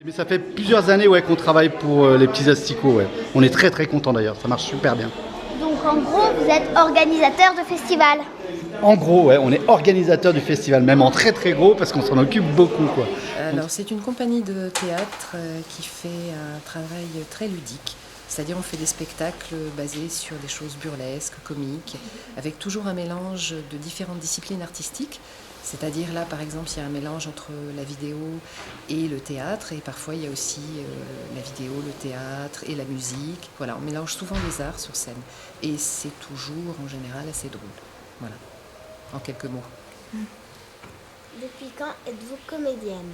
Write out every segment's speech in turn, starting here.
Mais ça fait plusieurs années qu'on travaille pour les petits asticots. Ouais. On est très très contents d'ailleurs, ça marche super bien. Donc en gros, vous êtes organisateur de festival. En gros, on est organisateur du festival, même en très très gros parce qu'on s'en occupe beaucoup. Quoi. Alors c'est une compagnie de théâtre qui fait un travail très ludique. C'est-à-dire on fait des spectacles basés sur des choses burlesques, comiques, avec toujours un mélange de différentes disciplines artistiques. C'est-à-dire là, par exemple, il y a un mélange entre la vidéo et le théâtre, et parfois il y a aussi la vidéo, le théâtre et la musique. Voilà, on mélange souvent les arts sur scène, et c'est toujours, en général, assez drôle. Voilà, en quelques mots. Depuis quand êtes-vous comédienne?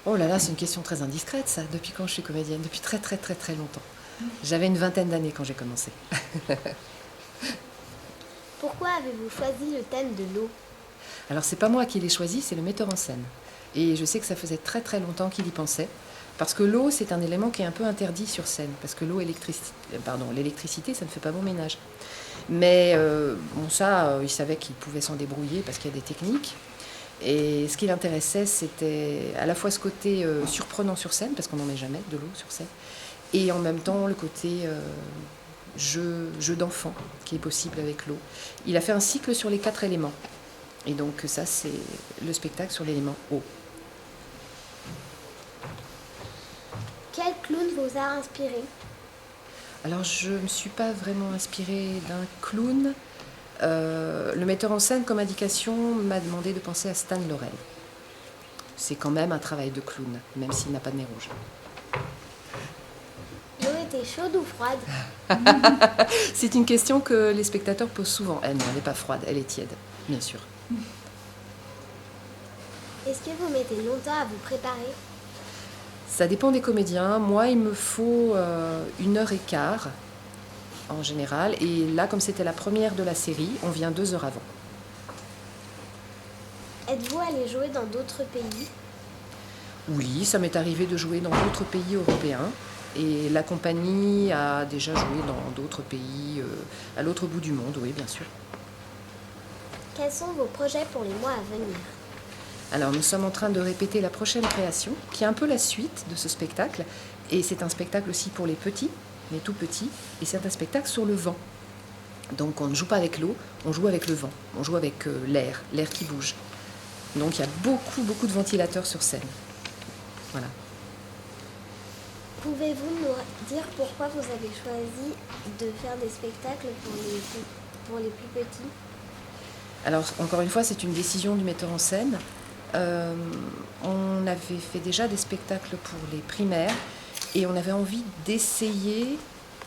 Oh là là, c'est une question très indiscrète, ça. Depuis quand je suis comédienne? Depuis très très très très longtemps. J'avais une vingtaine d'années quand j'ai commencé. Pourquoi avez-vous choisi le thème de l'eau? Alors c'est pas moi qui l'ai choisi, c'est le metteur en scène. Et je sais que ça faisait très très longtemps qu'il y pensait, parce que l'eau c'est un élément qui est un peu interdit sur scène, parce que l'électricité ça ne fait pas bon ménage. Mais bon ça, il savait qu'il pouvait s'en débrouiller parce qu'il y a des techniques. Et ce qui l'intéressait, c'était à la fois ce côté surprenant sur scène, parce qu'on n'en met jamais de l'eau sur scène, et en même temps le côté jeu d'enfant qui est possible avec l'eau. Il a fait un cycle sur les 4 éléments. Et donc ça, c'est le spectacle sur l'élément eau. Quel clown vous a inspiré? Alors, je ne me suis pas vraiment inspirée d'un clown. Le metteur en scène, comme indication, m'a demandé de penser à Stan Laurel. C'est quand même un travail de clown, même s'il n'a pas de nez rouge. L'eau était chaude ou froide? C'est une question que les spectateurs posent souvent. Elle n'est pas froide, elle est tiède, bien sûr. Est-ce que vous mettez longtemps à vous préparer? Ça dépend des comédiens. Moi, il me faut 1h15 en général. Et là, comme c'était la première de la série, on vient 2 heures avant. Êtes-vous allé jouer dans d'autres pays? Oui, ça m'est arrivé de jouer dans d'autres pays européens. Et la compagnie a déjà joué dans d'autres pays à l'autre bout du monde, oui, bien sûr. Quels sont vos projets pour les mois à venir? Alors, nous sommes en train de répéter la prochaine création, qui est un peu la suite de ce spectacle. Et c'est un spectacle aussi pour les petits, les tout petits. Et c'est un spectacle sur le vent. Donc, on ne joue pas avec l'eau, on joue avec le vent. On joue avec l'air qui bouge. Donc, il y a beaucoup, beaucoup de ventilateurs sur scène. Voilà. Pouvez-vous nous dire pourquoi vous avez choisi de faire des spectacles pour les plus petits? Alors, encore une fois, c'est une décision du metteur en scène. On avait fait déjà des spectacles pour les primaires et on avait envie d'essayer,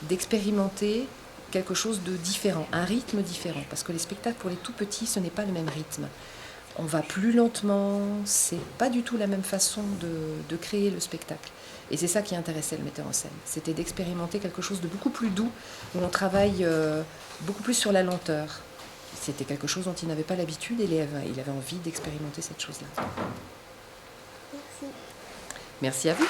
d'expérimenter quelque chose de différent, un rythme différent. Parce que les spectacles pour les tout petits, ce n'est pas le même rythme. On va plus lentement, c'est pas du tout la même façon de créer le spectacle. Et c'est ça qui intéressait le metteur en scène. C'était d'expérimenter quelque chose de beaucoup plus doux, où on travaille beaucoup plus sur la lenteur. C'était quelque chose dont il n'avait pas l'habitude et il avait envie d'expérimenter cette chose-là. Merci. Merci à vous.